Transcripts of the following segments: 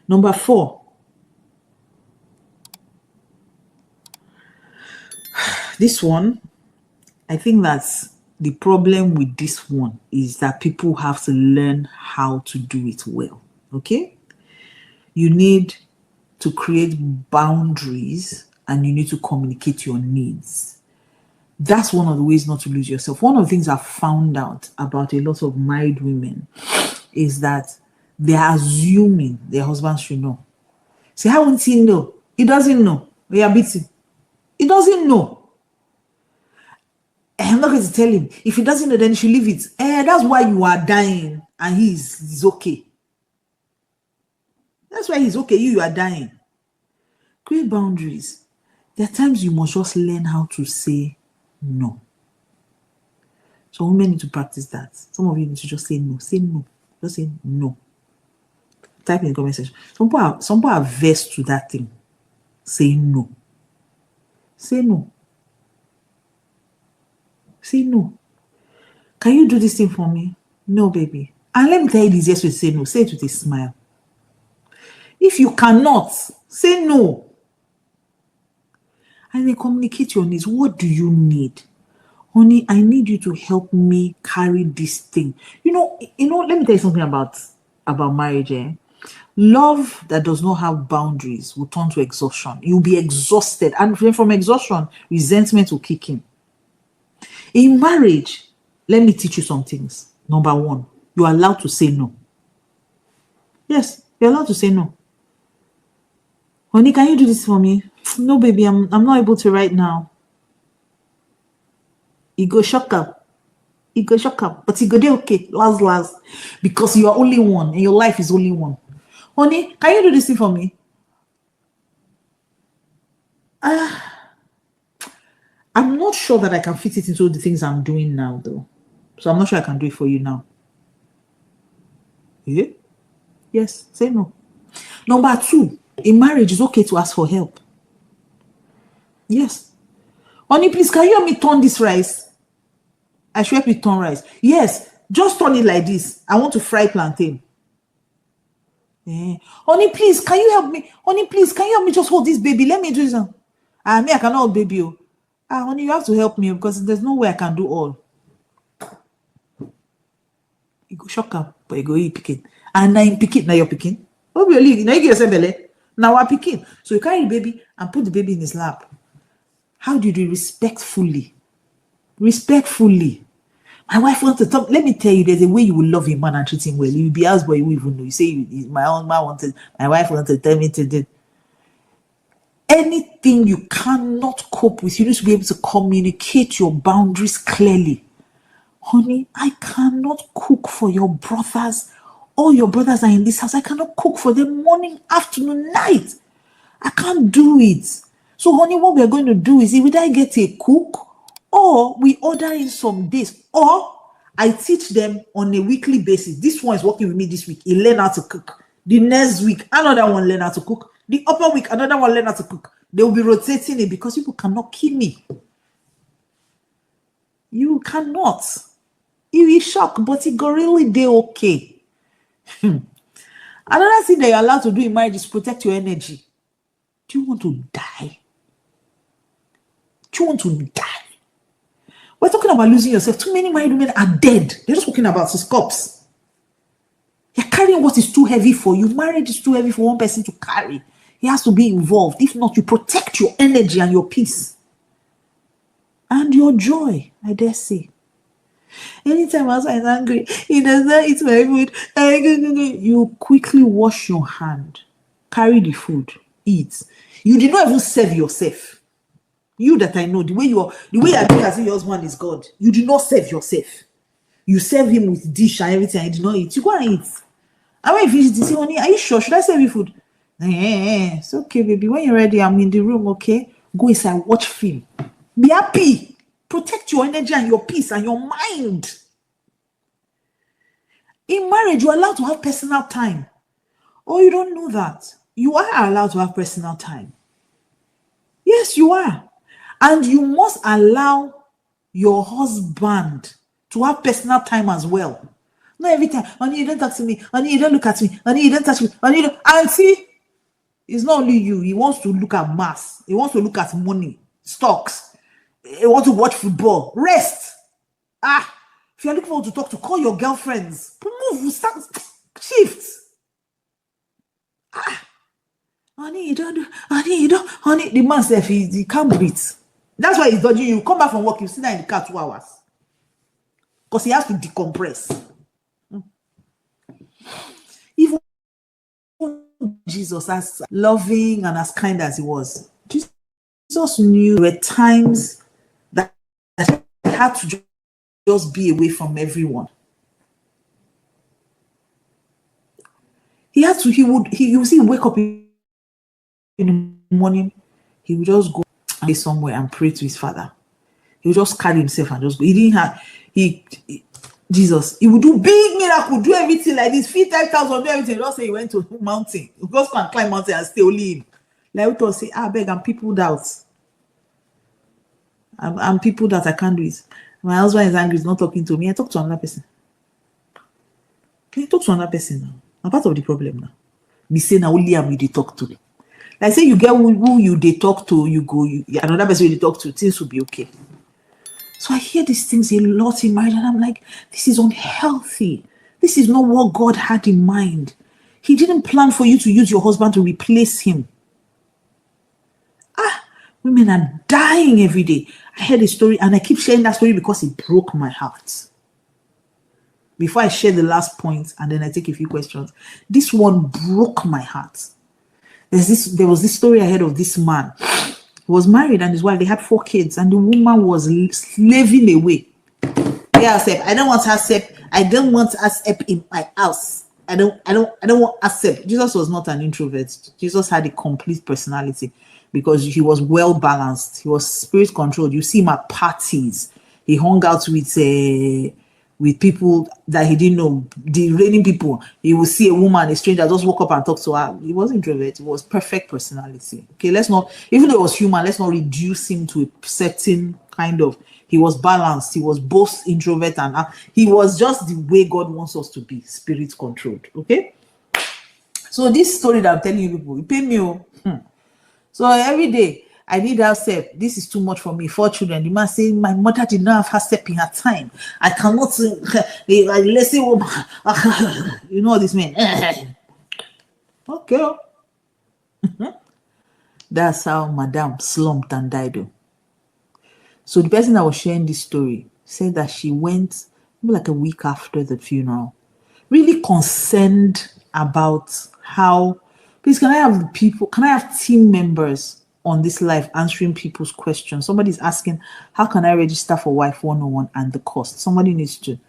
Number 4. This one, I think that's the problem with this one is that people have to learn how to do it well. Okay? You need to create boundaries and you need to communicate your needs. That's one of the ways not to lose yourself. One of the things I've found out about a lot of married women is that they're assuming their husband should know. Say, how won't he know? He doesn't know. We are beating. He doesn't know. I'm not going to tell him. If he doesn't know, then he should leave it. That's why you are dying and he's okay. That's why he's okay. You are dying. Create boundaries. There are times you must just learn how to say no. So women need to practice that. Some of you need to just say no. Say no. Just say no. Type in the comment section. Some people are averse to that thing. Say no. Say no. Say no. Can you do this thing for me? No, baby. And let me tell you the easiest way to say no. Say it with a smile. If you cannot, say no. And then communicate your needs. What do you need? Honey, I need you to help me carry this thing. You know, let me tell you something about marriage. Love that does not have boundaries will turn to exhaustion. You'll be exhausted. And from exhaustion, resentment will kick in. In marriage, let me teach you some things. Number 1, you're allowed to say no. Yes, you're allowed to say no. Honey, can you do this for me? No, baby, I'm not able to right now. You go shock up. But you go there, okay, last. Because you are only one and your life is only one. Honey, can you do this thing for me? I'm not sure that I can fit it into the things I'm doing now, though. So I'm not sure I can do it for you now. Yeah? Yes, say no. Number 2, in marriage, it's okay to ask for help. Yes. Honey, please, can you help me turn this rice? I should help you turn rice. Yes, just turn it like this. I want to fry plantain. Honey, please, can you help me? Honey, please, can you help me just hold this baby? Let me do this. I cannot hold baby. Honey, you have to help me because there's no way I can do all. You go shock up, but you go eat picking. And now you pick it, now you're picking. Oh, really? Now you get yourself belly. Now I'm picking. So you carry the baby and put the baby in his lap. How do you do it? Respectfully? Respectfully. My wife wants to talk. Let me tell you, there's a way you will love a man and treat him well. You'll be asked, but you even know. You say, my wife wanted to tell me to do. Anything you cannot cope with, you need to be able to communicate your boundaries clearly. Honey, I cannot cook for your brothers. All your brothers are in this house. I cannot cook for them morning, afternoon, night. I can't do it. So, honey, what we're going to do is either I get a cook or we order in some days, or I teach them on a weekly basis. This one is working with me this week. He learn how to cook. The next week, another one learn how to cook. The upper week, another one learn how to cook. They will be rotating it because people cannot kill me. You cannot. You will shock, but it go really day okay. Another thing that you're allowed to do in marriage is protect your energy. Do you want to die? Do you want to die? We're talking about losing yourself. Too many married women are dead. They're just talking about his corpse. You're carrying what is too heavy for you. Marriage is too heavy for one person to carry. He has to be involved. If not, you protect your energy and your peace. And your joy, I dare say. Anytime outside is angry, he does not eat my food. You quickly wash your hand. Carry the food. Eat. You did not even serve yourself. You that I know, the way you are doing as if your husband is God, you do not serve yourself. You serve him with dish and everything, and you do not eat. You go and eat. And when you finish, you say, honey, are you sure? Should I serve you food? It's okay, baby. When you're ready, I'm in the room, okay? Go inside, watch film. Be happy. Protect your energy and your peace and your mind. In marriage, you're allowed to have personal time. Oh, you don't know that. You are allowed to have personal time. Yes, you are. And you must allow your husband to have personal time as well. Not every time. Honey, you don't talk to me. Honey, you don't look at me. Honey, you don't touch me. Honey, you don't. And see, it's not only you. He wants to look at mass. He wants to look at money, stocks. He wants to watch football. Rest. If you're looking forward to talk to, call your girlfriends. Move, start, shift. Honey, you don't do. Honey, you don't. Honey, the man said he can't breathe. That's why he's dodging you. Come back from work, you sit down in the car 2 hours. Because he has to decompress. Even Jesus, as loving and as kind as he was, Jesus knew there were times that he had to just be away from everyone. He had to, you see him wake up in the morning, he would just go somewhere and pray to his father. He would just carry himself and just go. He didn't have, Jesus, he would do big miracle, do everything like this, feed 10,000, do everything. Just say he went to a mountain. He just go and climb mountain and stay only him. Like we say, I beg, I'm people doubt. I'm people that I can't do it. My husband is angry, he's not talking to me. I talk to another person. Can you talk to another person now? I'm part of the problem now. Me say now only I'm they talk to. Like say you get who you they talk to, you go, another person you talk to, things will be okay. So I hear these things a lot in marriage, and I'm like, this is unhealthy. This is not what God had in mind. He didn't plan for you to use your husband to replace him. Women are dying every day. I heard a story, and I keep sharing that story because it broke my heart. Before I share the last point, and then I take a few questions, this one broke my heart. There was this story I heard of this man. He was married and his wife, they had 4 kids, and the woman was slaving away. Yeah, I don't want her. I don't want us in my house. I don't want us. Jesus was not an introvert. Jesus had a complete personality because he was well balanced. He was spirit controlled. You see him at parties. He hung out with people that he didn't know, the reigning people. He would see a woman, a stranger, just walk up and talk to her. He was introvert. It was perfect personality. Okay, let's not, even though it was human, let's not reduce him to a certain kind of, he was balanced. He was both introvert and he was just the way God wants us to be, spirit controlled. Okay. So this story that I'm telling you people, it paid me. So every day, I need her step. This is too much for me. 4 children. The man saying, my mother did not have her step in her time. I cannot, let's say, you know this man. Okay. That's how Madame slumped and died. So the person that was sharing this story said that she went maybe like a week after the funeral, really concerned about how, please, can I have team members on this live answering people's questions? Somebody's asking, how can I register for Wife 101 and the cost? Somebody needs to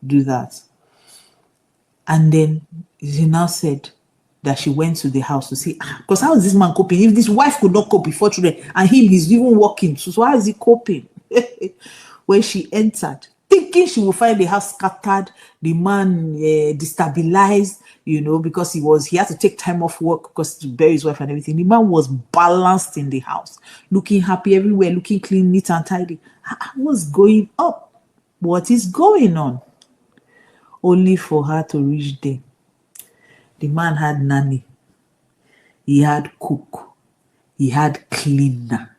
do that. And then she now said that she went to the house to say, because how is this man coping? If this wife could not cope before children and he's even working, so how is he coping? When she entered, thinking she will find the house scattered, the man destabilized, because he had to take time off work because to bury his wife and everything. The man was balanced in the house, looking happy everywhere, looking clean, neat and tidy. What's going up? What is going on? Only for her to reach there. The man had nanny. He had cook. He had cleaner.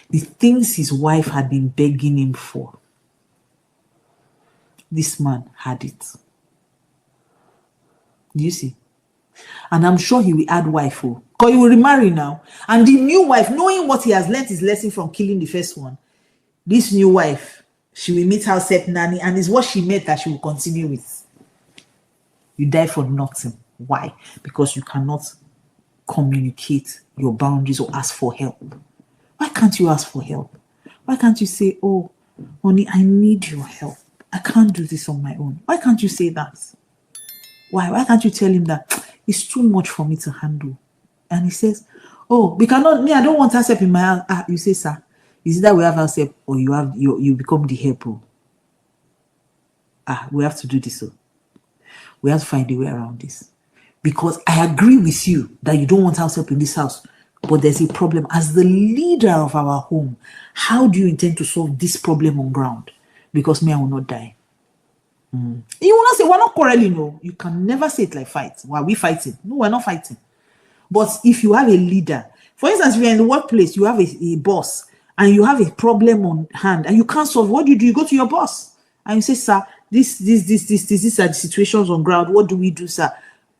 The things his wife had been begging him for, this man had it. Do you see? And I'm sure he will add wife, because he will remarry now. And the new wife, knowing what he has learned his lesson from killing the first one, this new wife, she will meet herself nanny, and it's what she met that she will continue with. You die for nothing. Why? Because you cannot communicate your boundaries or ask for help. Why can't you ask for help? Why can't you say, oh, honey, I need your help. I can't do this on my own. Why can't you say that? Why? Why can't you tell him that it's too much for me to handle? And he says, oh, we cannot, I don't want help in my house. You say, sir, is it that we have help or you become the helper? We have to do this. We have to find a way around this. Because I agree with you that you don't want help in this house, but there's a problem. As the leader of our home, how do you intend to solve this problem on ground? Because I will not die. You will not say, we're not quarreling, no. You can never say it like fight. Why are we fighting? No, we're not fighting. But if you have a leader, for instance, if you're in the workplace, you have a boss, and you have a problem on hand, and you can't solve, what do? You go to your boss, and you say, sir, these are the situations on ground. What do we do, sir?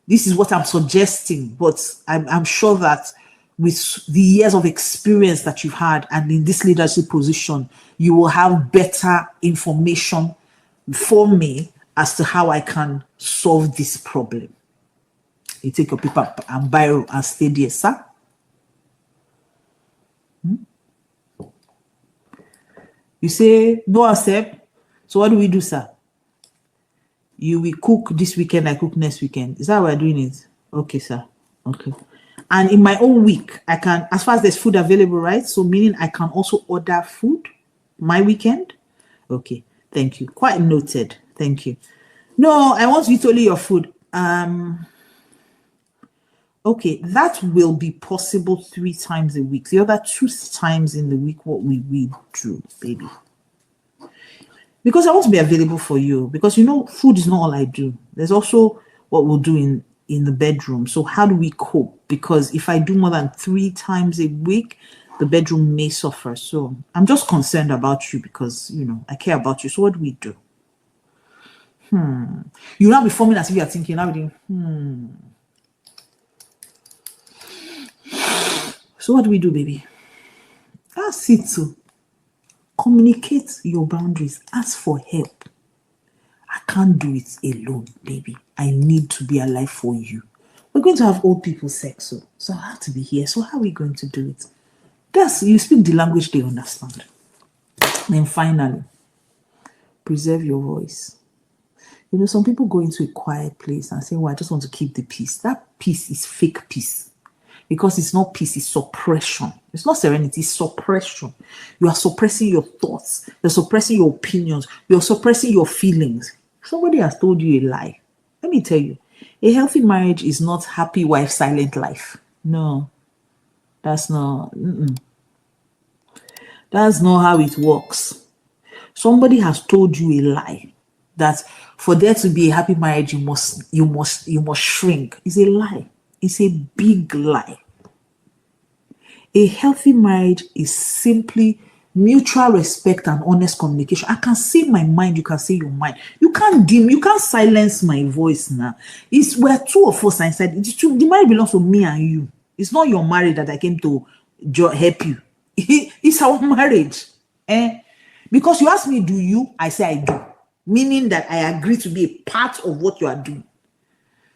This is what I'm suggesting, but I'm sure that with the years of experience that you've had and in this leadership position, you will have better information for me as to how I can solve this problem. You take your paper and biro and stay there, sir. You say, no accept. So what do we do, sir? You will cook this weekend, I cook next weekend. Is that how we're doing it? Okay, sir. Okay. And in my own week, I can, as far as there's food available, right? So meaning I can also order food my weekend. Okay. Thank you. Quite noted. Thank you. No, I want you to only your food. Okay, that will be possible 3 times a week. The other 2 times in the week, what we do, baby. Because I want to be available for you. Because, you know, food is not all I do. There's also what we'll do in the bedroom. So how do we cope? Because if I do more than 3 times a week, the bedroom may suffer. So I'm just concerned about you because, you know, I care about you. So what do we do? You'll not be forming as if you're thinking, now So what do we do, baby? That's it too. Communicate your boundaries. Ask for help. I can't do it alone, baby. I need to be alive for you. We're going to have old people sex, so I have to be here. So how are we going to do it? You speak the language they understand. Then finally, preserve your voice. You know, some people go into a quiet place and say, well, I just want to keep the peace. That peace is fake peace. Because it's not peace, it's suppression. It's not serenity, it's suppression. You are suppressing your thoughts. You're suppressing your opinions. You're suppressing your feelings. Somebody has told you a lie. Let me tell you, a healthy marriage is not happy wife, silent life. No, that's not. That's not how it works. Somebody has told you a lie that for there to be a happy marriage, you must shrink. It's a lie. It's a big lie. A healthy marriage is simply mutual respect and honest communication. I can say my mind, you can say your mind. You can't dim, you can't silence my voice now. We're 2 of us inside. The marriage belongs to me and you. It's not your marriage that I came to help you. It's our marriage. Because you ask me, do you? I say I do. Meaning that I agree to be a part of what you are doing.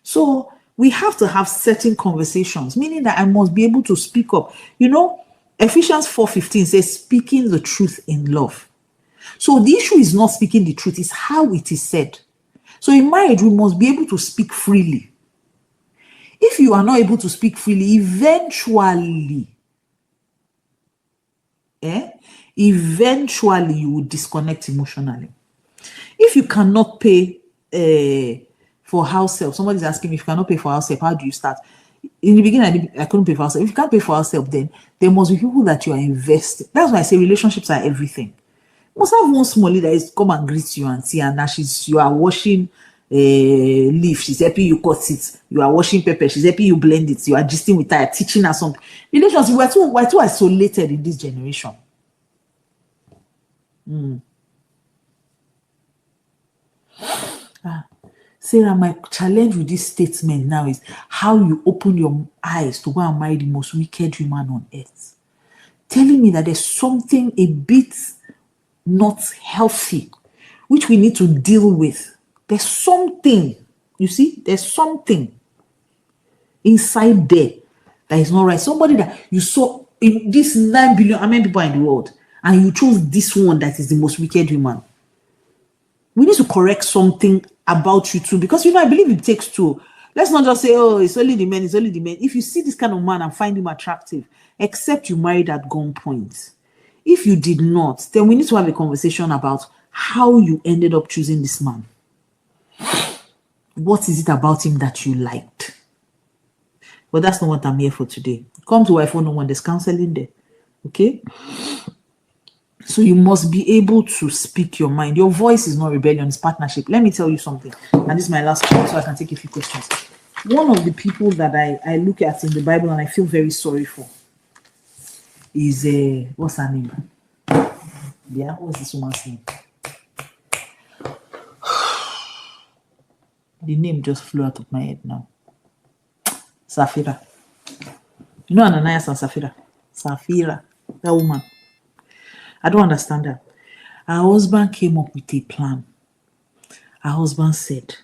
So we have to have certain conversations, meaning that I must be able to speak up. You know, Ephesians 4:15 says, speaking the truth in love. So the issue is not speaking the truth, it's how it is said. So in marriage, we must be able to speak freely. If you are not able to speak freely, eventually you will disconnect emotionally. If you cannot pay for house help, somebody's asking me, if you cannot pay for house help, how do you start? In the beginning, I couldn't pay for house help. If you can't pay for house help, then there must be people that you are investing. That's why I say relationships are everything. You must have one small leader is come and greet you and see, and now you are washing leaf, she's helping you cut it. You are washing pepper, she's helping you blend it. You are gisting with her, teaching her something. Relationships, we're too isolated in this generation. Sarah, my challenge with this statement now is how you open your eyes to go and marry the most wicked human on earth. Telling me that there's something a bit not healthy, which we need to deal with. There's something, you see, there's something inside there that is not right. Somebody that you saw in this 9 billion, how many people are in the world, and you chose this one that is the most wicked human. We need to correct something about you too, because, you know, I believe it takes two. Let's not just say, oh, it's only the men, it's only the men. If you see this kind of man and find him attractive, except you married at gunpoint. If you did not, then we need to have a conversation about how you ended up choosing this man. What is it about him that you liked? But that's not what I'm here for today. Come to Wife 101, there's counseling there. Okay? So you must be able to speak your mind. Your voice is not rebellion, it's partnership. Let me tell you something. And this is my last point, so I can take a few questions. One of the people that I look at in the Bible and I feel very sorry for is what's her name? Yeah, what's this woman's name? The name just flew out of my head now. Sapphira. You know Ananias and Sapphira? Sapphira, that woman. I don't understand her. Her husband came up with a plan. Her husband said,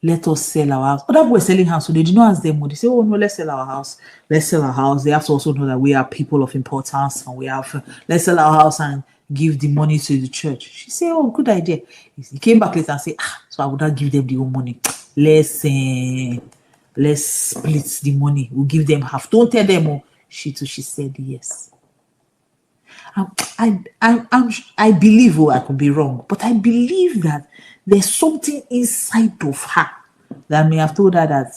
let us sell our house. Other people were selling house, so they did not ask them. They say, oh no, let's sell our house. Let's sell our house. They have to also know that we are people of importance and we have, let's sell our house and give the money to the church. She said, oh, good idea. He came back later and said, so I would not give them the whole money. Let's split the money. We'll give them half. Don't tell them. Oh. She said yes. I believe, I could be wrong, but I believe that there's something inside of her that may have told her that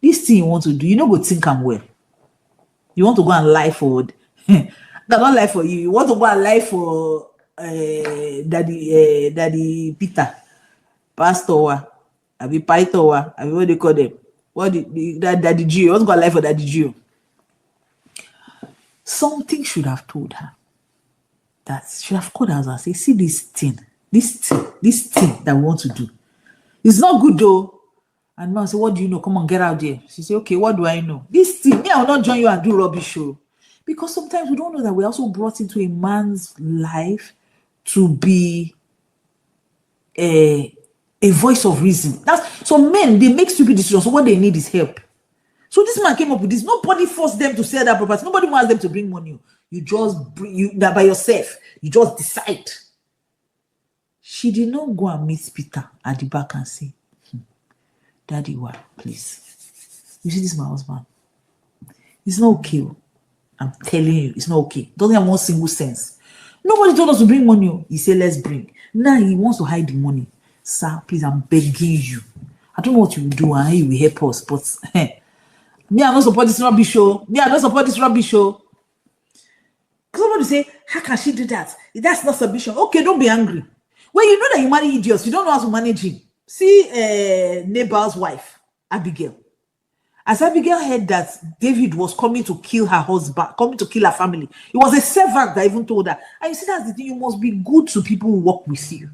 this thing you want to do, you know, go think I'm well. You want to go and lie for, not lie for you. You want to go and lie for Daddy Peter, Pastor, Abi Paito, Abi what they call them? Daddy Gio. You want to go and lie for Daddy Gio? Something should have told her. That should have called us and say, see this thing that we want to do. It's not good though. And man say, what do you know? Come on, get out there. She say, okay, what do I know? This thing, me, I will not join you and do rubbish show. Because sometimes we don't know that we're also brought into a man's life to be a voice of reason. So men, they make stupid decisions. So what they need is help. So this man came up with this. Nobody forced them to sell that property. Nobody wants them to bring money. You just bring that by yourself. You just decide. She did not go and meet Peter at the back and say, Daddy, why, please? You see, this is my husband. It's not okay. I'm telling you, it's not okay. Doesn't have one single sense. Nobody told us to bring money. He said, let's bring. Now he wants to hide the money. Sir, please, I'm begging you. I don't know what you will do and how you will help us, but me, I don't support this rubbish show. Me, I don't support this rubbish show. Somebody say, how can she do that? That's not submission. Okay, don't be angry. Well, you know that you marry idiots. You don't know how to manage him. See Nabal's wife, Abigail. As Abigail heard that David was coming to kill her husband, coming to kill her family, it was a servant that even told her. And you see, that's the thing. You must be good to people who work with you.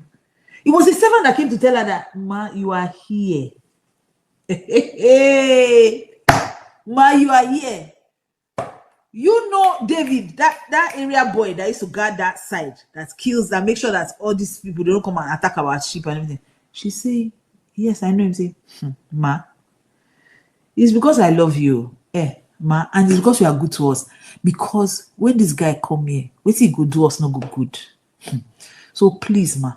It was a servant that came to tell her that, Ma, you are here. Ma, you are here. You know David, that area boy that used to guard that side, that kills, that make sure that all these people, they don't come and attack our sheep and everything. She say, yes, I know him. Say, Ma, it's because I love you. Ma, and it's because you are good to us. Because when this guy come here, what he go do us not go good. So please, Ma,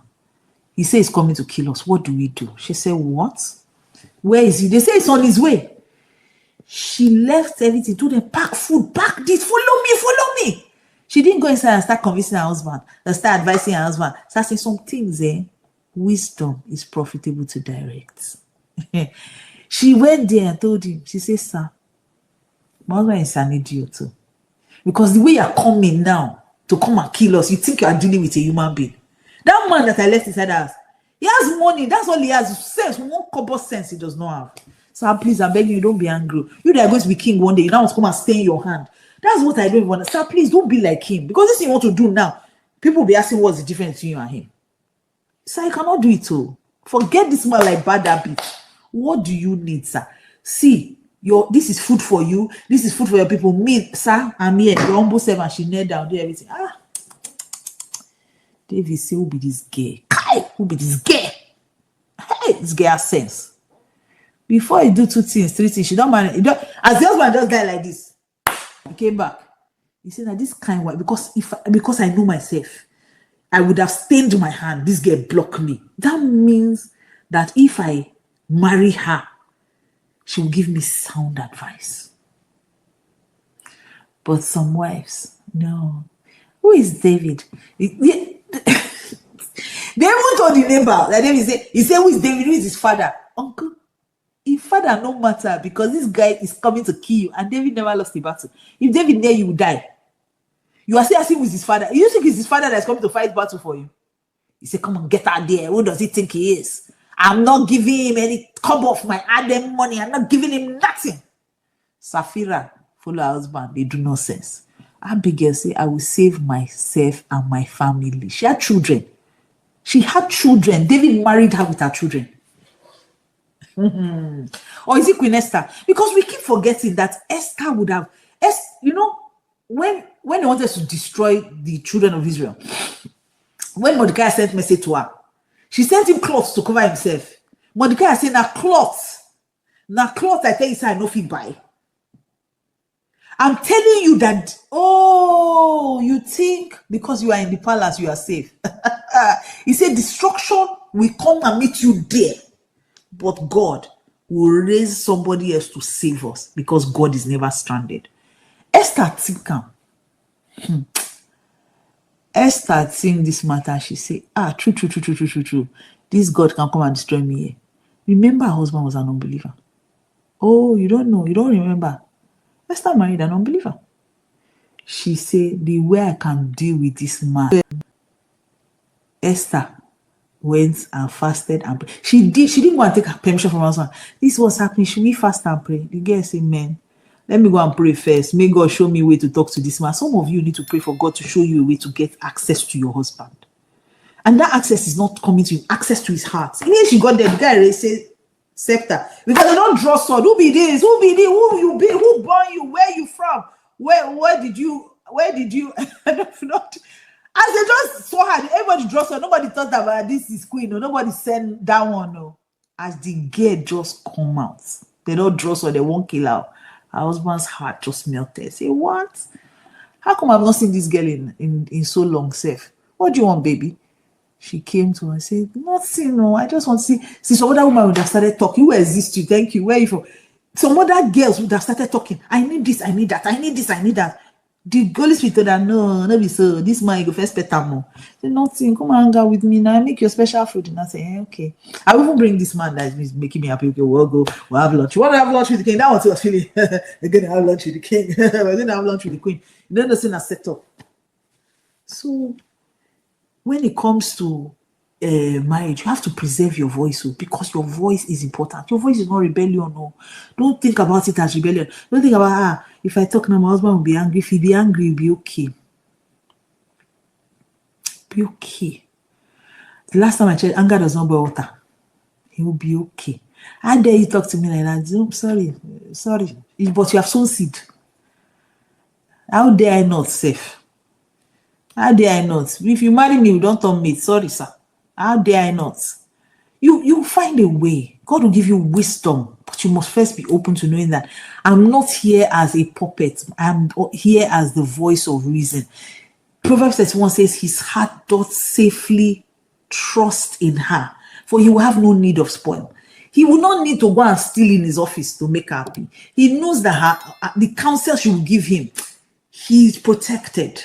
he says he's coming to kill us. What do we do? She said, what? Where is he? They say it's on his way. She left everything, told them, pack food, pack this, follow me. She didn't go inside and start convincing her husband, and start advising her husband. Start saying some things, wisdom is profitable to direct. She went there and told him, she said, sir, my husband is an idiot too. Because the way you're coming now to come and kill us, you think you are dealing with a human being. That man that I left inside the house, he has money, that's all he has. Sense, one couple sense he does not have. So please, I'm begging you, don't be angry. You that are going to be king one day, you now want to come and stay in your hand. That's what I don't even want. Sir, please don't be like him. Because this thing you want to do now, people will be asking what's the difference between you and him. Sir, you cannot do it all. Forget this man like bad habit. What do you need, sir? See, this is food for you. This is food for your people. Me, sir, I'm here. Your humble servant, she knelt down, do everything. David say, who be this girl? Who be this girl? Hey, this girl has sense. Before you do 2 things, 3 things, she don't mind. As the husband just died like this, he came back. He said that this kind of because I know myself, I would have stained my hand. This girl blocked me. That means that if I marry her, she will give me sound advice. But some wives, no. Who is David? They even told the neighbor that David said, he said, who is David? Who is his father? Uncle. His father no matter, because this guy is coming to kill you, and David never lost the battle. If David there, you will die. You are still asking with his father. You think it's his father that's coming to fight battle for you? He said, come on, get out there. Who does he think he is? I'm not giving him any cob of my Adam money. I'm not giving him nothing. Safira, follow her husband. They do no sense. Abigail say, I will save myself and my family. She had children. David married her with her children. Or is it Queen Esther? Because we keep forgetting that Esther would have, when they wanted to destroy the children of Israel, when Mordecai sent message to her, she sent him clothes to cover himself. Mordecai said, now clothes I tell you, I no fit buy. I'm telling you that, you think because you are in the palace, you are safe. He said, destruction will come and meet you there. But God will raise somebody else to save us because God is never stranded. Esther think Esther seeing this matter, she said, true. This God can come and destroy me here. Remember, her husband was an unbeliever. Oh, you don't know, you don't remember. Esther married an unbeliever. She said, the way I can deal with this man. Esther went and fasted and prayed. She didn't go and take permission from her husband. This was happening. Should we fast and pray? The girl said, man, let me go and pray first. May God show me a way to talk to this man. Some of you need to pray for God to show you a way to get access to your husband. And that access is not coming to him, access to his heart. When she got there, the guy said, scepter. Because they don't draw sword. Who be this? Who be this? Who you be? Who born you? Where you from? Where did you? Not. As they just saw her, everybody draw sword. Nobody thought about this is queen. No, nobody sent that one. No. As the girl just come out, they don't draw sword. They won't kill her. Her husband's heart just melted. Say, what? How come I've not seen this girl in so long, safe? What do you want, baby? She came to her and said, nothing, no. I just want to see. See, some other woman would have started talking. Who exists you? Thank you. Where are you from? Some other girls would have started talking. I need this, I need that. I need this, I need that. The Holy Spirit told her, no be so. This man, you go first better more. Say, nothing. Come and hang out with me now. Make your special food. And I say, okay. I will even bring this man that is making me happy. Okay, we'll have lunch. You want to have lunch with the king? That one too was feeling. We're going to have lunch with the king. We're going to have lunch with the queen. You don't understand a setup. So, when it comes to marriage, you have to preserve your voice because your voice is important. Your voice is not rebellion. No. Don't think about it as rebellion. Don't think about, if I talk now, my husband will be angry. If he be angry, he'll be okay. Be okay. The last time I checked, anger does not boil water. He will be okay. How dare you talk to me like that? Oh, sorry. But you have sown seed. How dare I not, safe? How dare I not? If you marry me, you don't turn mate. Sorry, sir. How dare I not? You find a way. God will give you wisdom, but you must first be open to knowing that I'm not here as a puppet. I'm here as the voice of reason. Proverbs 31 says, his heart doth safely trust in her, for he will have no need of spoil. He will not need to go and steal in his office to make her happy. He knows that the counsel she will give him, he is protected.